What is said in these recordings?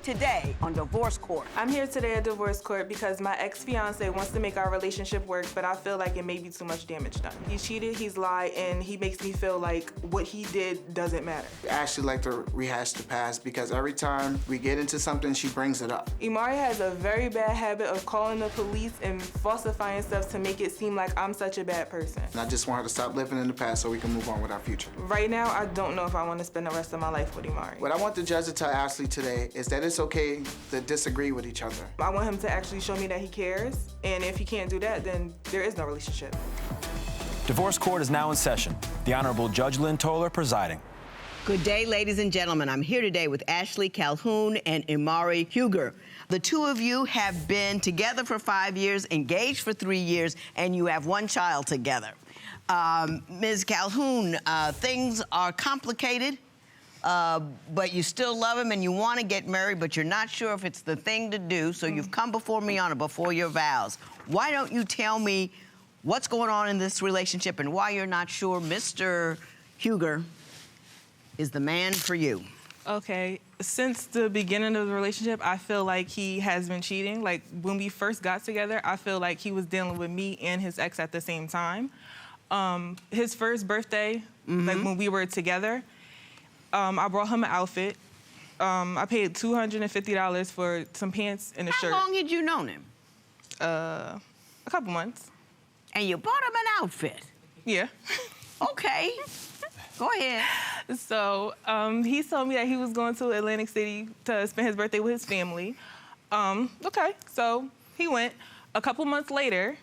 Today on Divorce Court. I'm here today at Divorce Court because my ex-fiance wants to make our relationship work, but I feel like it may be too much damage done. He cheated, he's lied, and he makes me feel like what he did doesn't matter. I actually like to rehash the past because every time we get into something, she brings it up. Emari has a very bad habit of calling the police and falsifying stuff to make it seem like I'm such a bad person. And I just want her to stop living in the past so we can move on with our future. Right now, I don't know if I want to spend the rest of my life with Emari. What I want the judge to tell Ashley today is that it's okay to disagree with each other. I want him to actually show me that he cares, and if he can't do that, then there is no relationship. Divorce Court is now in session. The Honorable Judge Lynn Toller presiding. Good day, ladies and gentlemen. I'm here today with Ashley Calhoun and Emari Huger. The two of you have been together for 5 years, engaged for 3 years, and you have one child together. Ms. Calhoun, things are complicated. But you still love him and you want to get married, but you're not sure if it's the thing to do, so you've come before me on it, before your vows. Why don't you tell me what's going on in this relationship and why you're not sure Mr. Huger is the man for you? Okay, since the beginning of the relationship, I feel like he has been cheating. Like, when we first got together, I feel like he was dealing with me and his ex at the same time. His first birthday, like when we were together, I brought him an outfit. I paid $250 for some pants and a shirt. How long had you known him? A couple months. And you bought him an outfit? Yeah. Okay. Go ahead. So he told me that he was going to Atlantic City to spend his birthday with his family. Okay, so he went. A couple months later,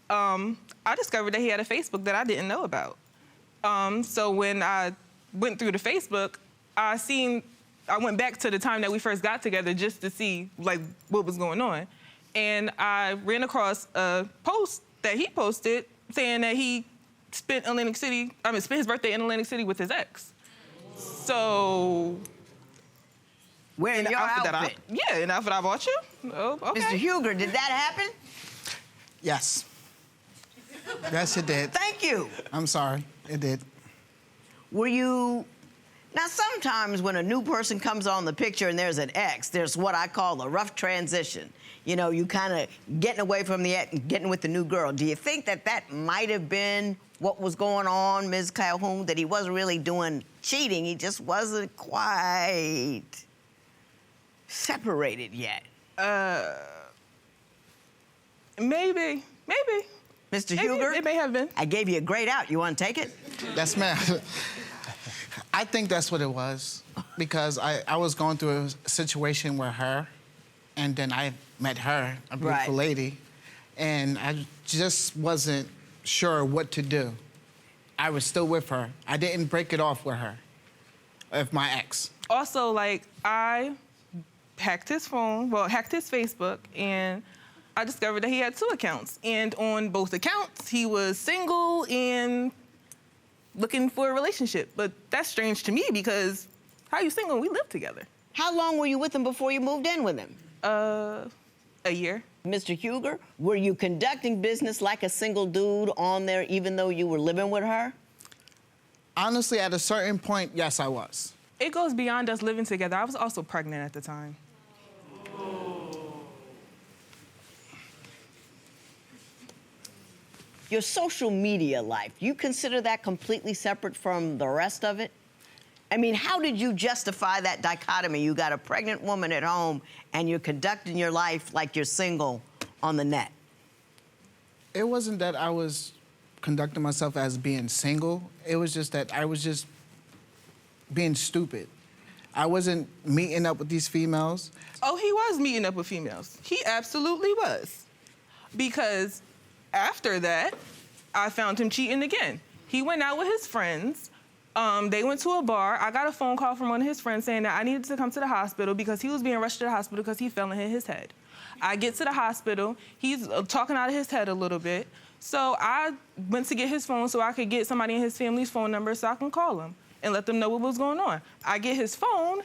I discovered that he had a Facebook that I didn't know about. So when I went through the Facebook, I went back to the time that we first got together just to see like what was going on. And I ran across a post that he posted saying that he spent his birthday in Atlantic City with his ex. So wearing your outfit? Yeah, an outfit I bought you. Oh, okay. Mr. Huger, did that happen? Yes. Yes, it did. Thank you. I'm sorry, it did. Were you... Now, sometimes when a new person comes on the picture and there's an ex, there's what I call the rough transition. You know, you kind of getting away from the ex and getting with the new girl. Do you think that that might have been what was going on, Ms. Calhoun, that he wasn't really doing cheating, he just wasn't quite separated yet? Maybe. Mr. Huger? It may have been. I gave you a grade out. You want to take it? Yes, ma'am. I think that's what it was, because I was going through a situation with her, and then I met her, a beautiful lady, and I just wasn't sure what to do. I was still with her. I didn't break it off with her, with my ex. Also, like, I hacked his phone, hacked his Facebook, and I discovered that he had 2 accounts. And on both accounts, he was single and looking for a relationship. But that's strange to me because how are you single? We live together. How long were you with him before you moved in with him? A year. Mr. Huger, were you conducting business like a single dude on there even though you were living with her? Honestly, at a certain point, yes, I was. It goes beyond us living together. I was also pregnant at the time. Your social media life, you consider that completely separate from the rest of it? I mean, how did you justify that dichotomy? You got a pregnant woman at home and you're conducting your life like you're single on the net. It wasn't that I was conducting myself as being single. It was just that I was just being stupid. I wasn't meeting up with these females. Oh, he was meeting up with females. He absolutely was. Because after that, I found him cheating again. He went out with his friends. They went to a bar. I got a phone call from one of his friends saying that I needed to come to the hospital because he was being rushed to the hospital because he fell and hit his head. I get to the hospital. He's talking out of his head a little bit. So I went to get his phone so I could get somebody in his family's phone number so I can call him and let them know what was going on. I get his phone,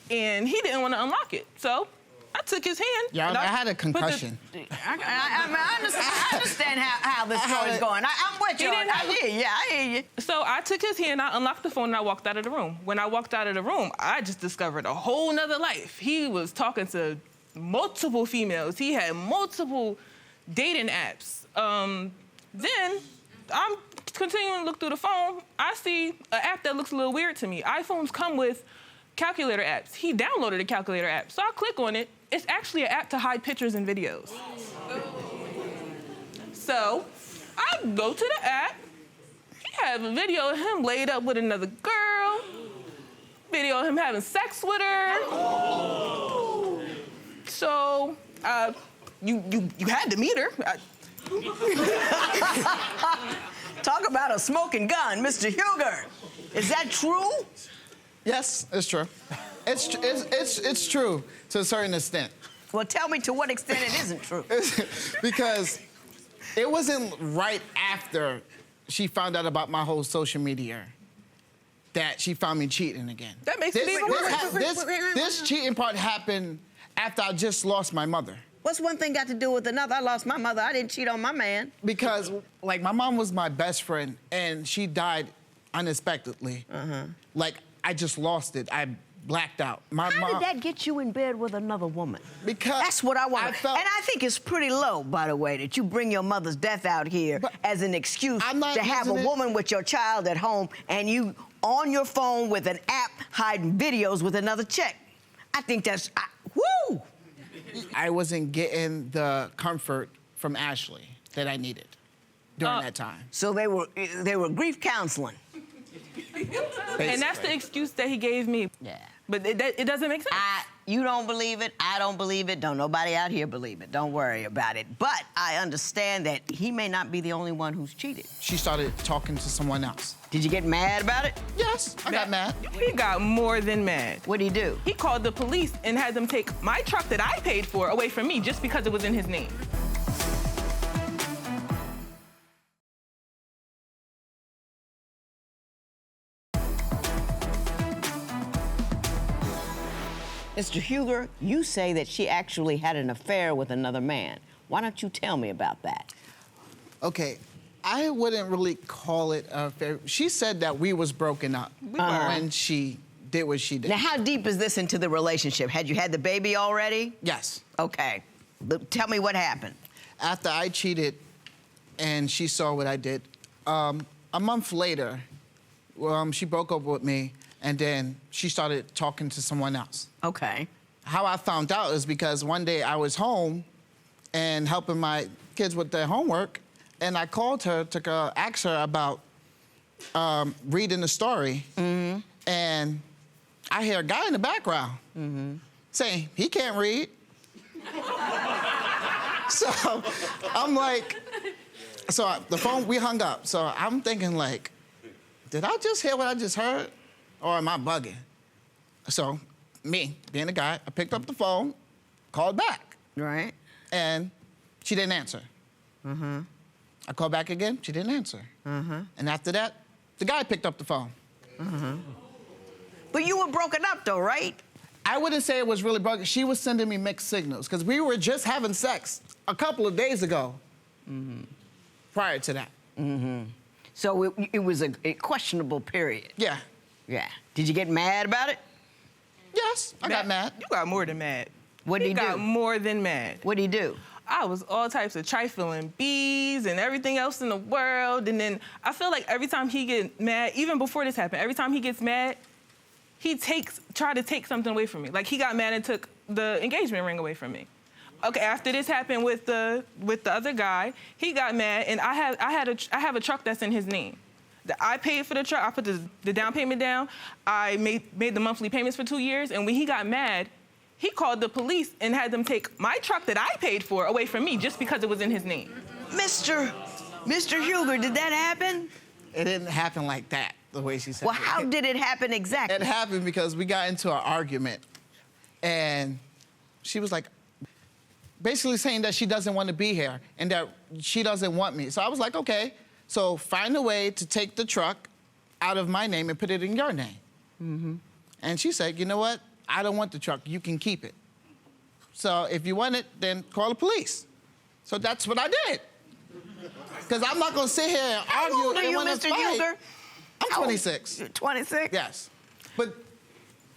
and he didn't want to unlock it. So I took his hand. Yeah, I had a concussion. I understand. understand how this story's going. I'm with you. I hear you. I hear you. So I took his hand, I unlocked the phone, and I walked out of the room. When I walked out of the room, I just discovered a whole nother life. He was talking to multiple females. He had multiple dating apps. Then I'm continuing to look through the phone. I see an app that looks a little weird to me. iPhones come with calculator apps. He downloaded a calculator app. So I click on it. It's actually an app to hide pictures and videos. So I go to the app. He has a video of him laid up with another girl. Video of him having sex with her. So you had to meet her. Talk about a smoking gun, Mr. Huger. Is that true? Yes, it's true. It's true to a certain extent. Well, tell me to what extent it isn't true. Because it wasn't right after she found out about my whole social media that she found me cheating again. That makes it even worse. This cheating part happened after I just lost my mother. What's one thing got to do with another? I lost my mother. I didn't cheat on my man. Because, like, my mom was my best friend, and she died unexpectedly. Like, I just lost it. I blacked out. How did that get you in bed with another woman? Because that's what I want. I felt, and I think it's pretty low, by the way, that you bring your mother's death out here as an excuse to have a woman with your child at home and you on your phone with an app hiding videos with another chick. I think that's, woo! I wasn't getting the comfort from Ashley that I needed during that time. So they were grief counseling. And that's the excuse that he gave me. Yeah. But it doesn't make sense. You don't believe it, I don't believe it, don't nobody out here believe it. Don't worry about it. But I understand that he may not be the only one who's cheated. She started talking to someone else. Did you get mad about it? Yes, I got mad. He got more than mad. What'd he do? He called the police and had them take my truck that I paid for away from me just because it was in his name. Mr. Huger, you say that she actually had an affair with another man. Why don't you tell me about that? Okay, I wouldn't really call it an affair. She said that we was broken up when she did what she did. Now, how deep is this into the relationship? Had you had the baby already? Yes. Okay. Tell me what happened. After I cheated and she saw what I did, a month later, she broke up with me and then she started talking to someone else. Okay. How I found out is because one day I was home and helping my kids with their homework, and I called her to ask her about reading the story, and I hear a guy in the background saying, he can't read. So I'm like, the phone, we hung up. So I'm thinking like, did I just hear what I just heard? Or am I bugging? So me, being a guy, I picked up the phone, called back. Right. And she didn't answer. I called back again, she didn't answer. And after that, the guy picked up the phone. But you were broken up though, right? I wouldn't say it was really broken. She was sending me mixed signals because we were just having sex a couple of days ago prior to that. So it was a questionable period. Yeah. Yeah. Did you get mad about it? Yes, I got mad. You got more than mad. What'd he do? He got more than mad. What'd he do? I was all types of trifling bees and everything else in the world. And then I feel like every time he gets mad, even before this happened, every time he gets mad, he tried to take something away from me. Like he got mad and took the engagement ring away from me. Okay, after this happened with the other guy, he got mad and I have a truck that's in his name. I paid for the truck, I put the down payment down, I made the monthly payments for 2 years, and when he got mad, he called the police and had them take my truck that I paid for away from me just because it was in his name. Mr. Huger, did that happen? It didn't happen like that, the way she said Well, it. how did it happen exactly? It happened because we got into an argument, and she was like, basically saying that she doesn't want to be here and that she doesn't want me. So I was like, okay, so find a way to take the truck out of my name and put it in your name. And she said, you know what? I don't want the truck. You can keep it. So if you want it, then call the police. So that's what I did. Because I'm not gonna sit here and argue. How old are and you, wanna Mr. fight. Huger? I'm 26. You're 26? Yes. But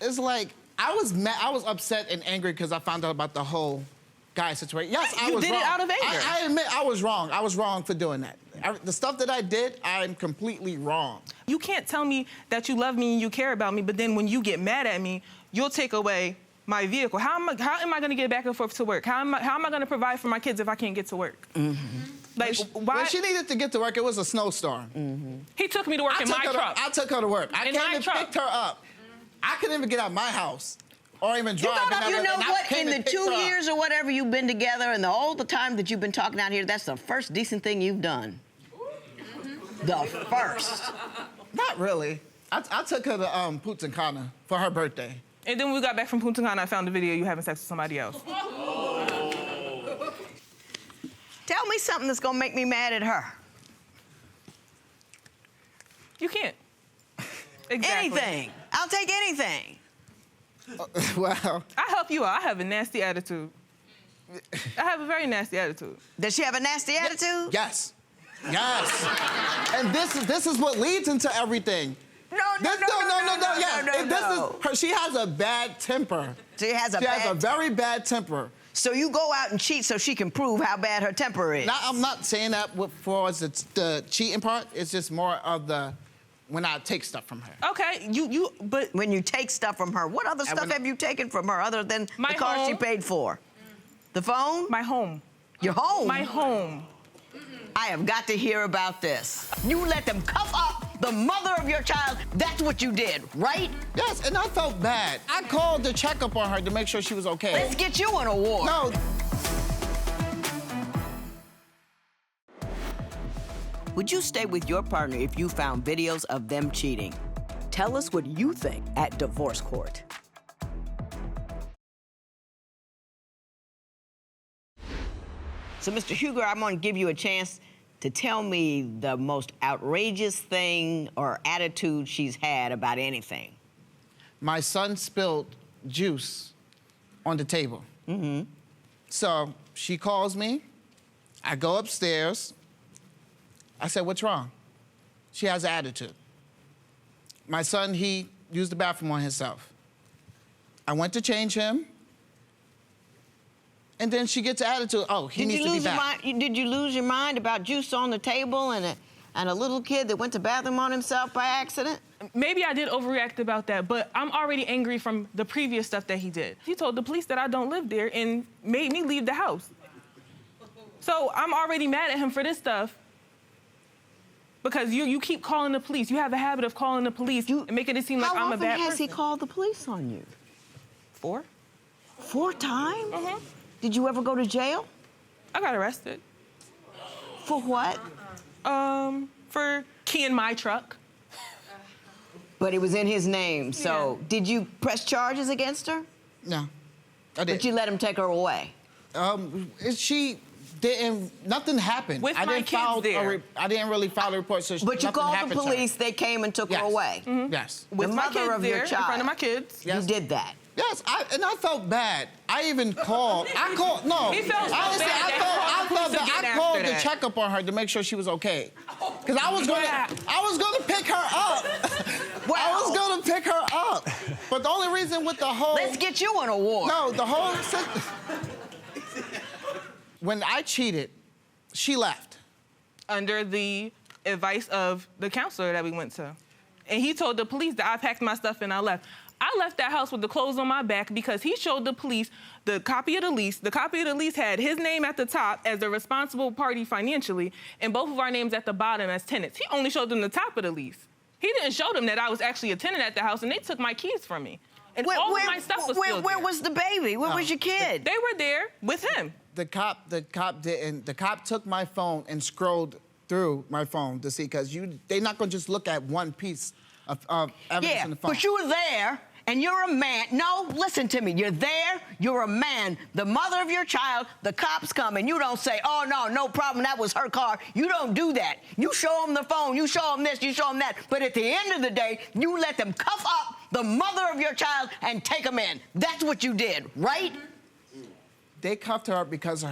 it's like, I was mad, I was upset and angry because I found out about the whole guy situation. Yes, I You was did it wrong. out of anger. I admit I was wrong. I was wrong for doing that. The stuff that I did, I'm completely wrong. You can't tell me that you love me and you care about me, but then when you get mad at me, you'll take away my vehicle. How am I going to get back and forth to work? How am I going to provide for my kids if I can't get to work? Like, why? When she needed to get to work, it was a snowstorm. He took me to work in my truck. I took her to work. I In came my and truck. picked her up. I couldn't even get out of my house or even drive. You know and I what? came In the and picked 2 her up. years or whatever you've been together and all the time that you've been talking out here, that's the first decent thing you've done. The first. Not really. I took her to Punta Cana for her birthday. And then when we got back from Punta Cana, I found the video you having sex with somebody else. Tell me something that's gonna make me mad at her. You can't. Exactly. Anything. I'll take anything. Well, I help you out. I have a nasty attitude. I have a very nasty attitude. Does she have a nasty attitude? yes. Yes. And this is what leads into everything. No. Yes. And this is her. She has a bad temper. She has a She has a bad. very bad temper. So you go out and cheat so she can prove how bad her temper is. Now, I'm not saying that for the cheating part. It's just more of when I take stuff from her. Okay, but When you take stuff from her, what other And stuff when- have you taken from her other than My the car she home. paid for? The phone? my home. Your home? My home. I have got to hear about this. You let them cuff up the mother of your child. That's what you did, right? Yes, and I felt bad. I called to check up on her to make sure she was okay. Let's get you an award. No. Would you stay with your partner if you found videos of them cheating? Tell us what you think at Divorce Court. So, Mr. Huger, I'm going to give you a chance to tell me the most outrageous thing or attitude she's had about anything. My son spilled juice on the table. So she calls me. I go upstairs. I said, what's wrong? She has an attitude. My son, he used the bathroom on himself. I went to change him. And then she gets an attitude. Oh, he needs to be back. Did you lose your mind about juice on the table and a little kid that went to bathroom on himself by accident? Maybe I did overreact about that, but I'm already angry from the previous stuff that he did. He told the police that I don't live there and made me leave the house. So I'm already mad at him for this stuff because you keep calling the police. You have a habit of calling the police and making it seem like I'm a bad person. How often has he called the police on you? 4. 4 times? Mm-hmm. Did you ever go to jail? I got arrested. For what? For keying my truck. But it was in his name, so Yeah. did you press charges against her? No, I didn't. But you let him take her away? She didn't, nothing happened. With I my didn't kids file there. I didn't really file a report, so But you nothing called the happened to her. police, they came and took her Yes. away. Yes. With The my mother kids of your there, in front child. of my kids. Yes. You did that. Yes, and I felt bad. I even called. No. He felt so Honestly, bad I that felt bad. again I called after to that. check up on her to make sure she was okay. Because I was gonna pick her up. I was gonna pick her up. But the only reason with the whole Let's get you an award. No, the whole when I cheated, she left. Under the advice of the counselor that we went to. And he told the police that I packed my stuff and I left. I left that house with the clothes on my back because he showed the police the copy of the lease. The copy of the lease had his name at the top as the responsible party financially and both of our names at the bottom as tenants. He only showed them the top of the lease. He didn't show them that I was actually a tenant at the house and they took my keys from me. And all of my stuff was still where there. was the baby? Where was your kid? They were there with him. The cop didn't. The cop took my phone and scrolled through my phone to see, because they're not gonna just look at one piece of evidence in the phone. But you were there, and you're a man. No, listen to me. You're there, you're a man, the mother of your child, the cops come, and you don't say, oh, no problem, that was her car. You don't do that. You show them the phone, you show them this, you show them that. But at the end of the day, you let them cuff up the mother of your child and take them in. That's what you did, right? They cuffed her up because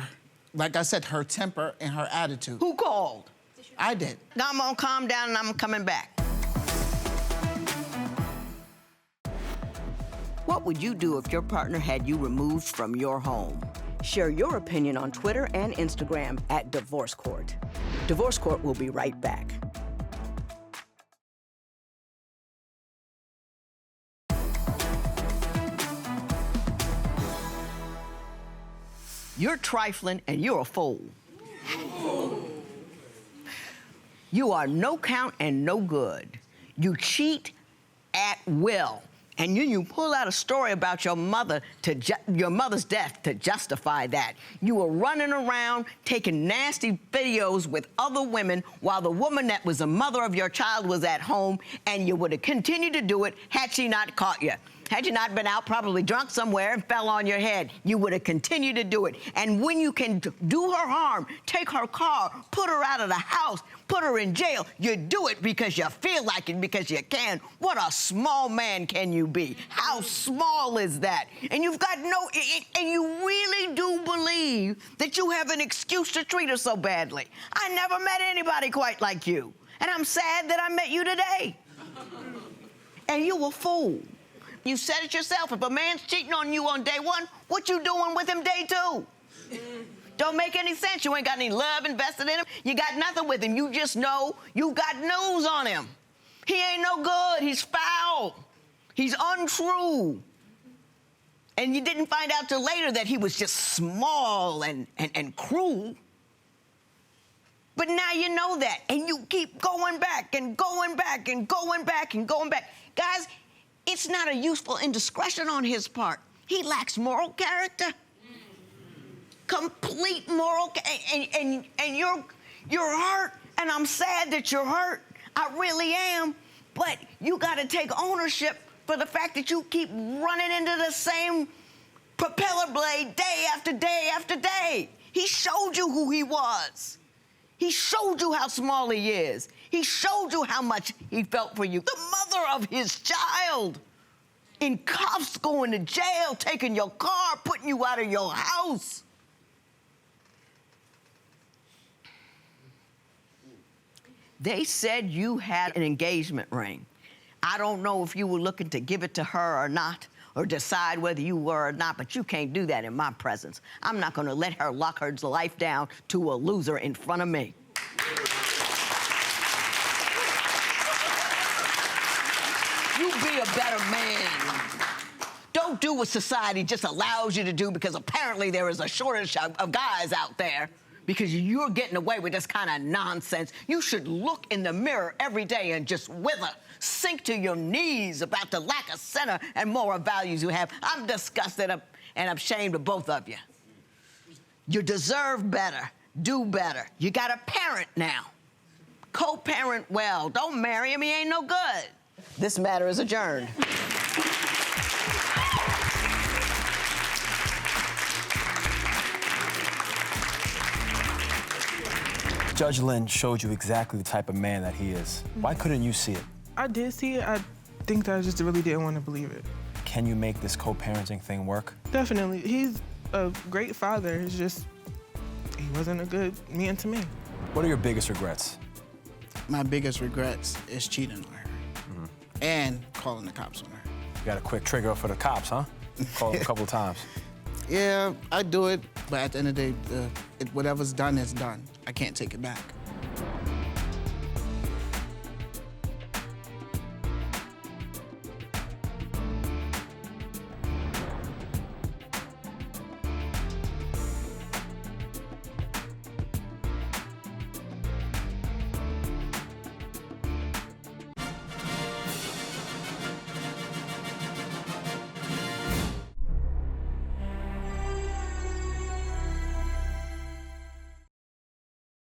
like I said, her temper and her attitude. Who called? I did. Now I'm gonna calm down and I'm coming back. What would you do if your partner had you removed from your home? Share your opinion on Twitter and Instagram at Divorce Court. Divorce Court will be right back. You're trifling and you're a fool. You are no count and no good. You cheat at will. And you pull out a story about your mother your mother's death to justify that. You were running around taking nasty videos with other women while the woman that was the mother of your child was at home, and you would have continued to do it had she not caught you. Had you not been out, probably drunk somewhere, and fell on your head, you would have continued to do it. And when you can do her harm, take her car, put her out of the house, put her in jail, you do it because you feel like it, because you can. What a small man can you be? How small is that? And you've got and you really do believe that you have an excuse to treat her so badly. I never met anybody quite like you. And I'm sad that I met you today. And you a fool. You said it yourself. If a man's cheating on you on day one, what you doing with him day two? Don't make any sense. You ain't got any love invested in him. You got nothing with him. You just know you got news on him. He ain't no good. He's foul. He's untrue. And you didn't find out till later that he was just small and cruel. But now you know that, and you keep going back and going back and going back and going back. Guys, it's not a useful indiscretion on his part. He lacks moral character. Complete moral and you're hurt, and I'm sad that you're hurt. I really am. But you gotta take ownership for the fact that you keep running into the same propeller blade day after day after day. He showed you who he was. He showed you how small he is. He showed you how much he felt for you. The mother of his child. In cuffs, going to jail, taking your car, putting you out of your house. They said you had an engagement ring. I don't know if you were looking to give it to her or not, or decide whether you were or not, but you can't do that in my presence. I'm not gonna let her lock her life down to a loser in front of me. You be a better man. Don't do what society just allows you to do because apparently there is a shortage of guys out there because you're getting away with this kind of nonsense. You should look in the mirror every day and just wither, sink to your knees about the lack of center and moral values you have. I'm disgusted and I'm ashamed of both of you. You deserve better. Do better. You got a parent now. Co-parent well. Don't marry him. He ain't no good. This matter is adjourned. Judge Lynn showed you exactly the type of man that he is. Why couldn't you see it? I did see it. I think that I just really didn't want to believe it. Can you make this co-parenting thing work? Definitely. He's a great father. It's just, he wasn't a good man to me. What are your biggest regrets? My biggest regrets is cheating on her and calling the cops on her. You got a quick trigger for the cops, huh? Call them a couple of times. Yeah, I do it, but at the end of the day, whatever's done is done. I can't take it back.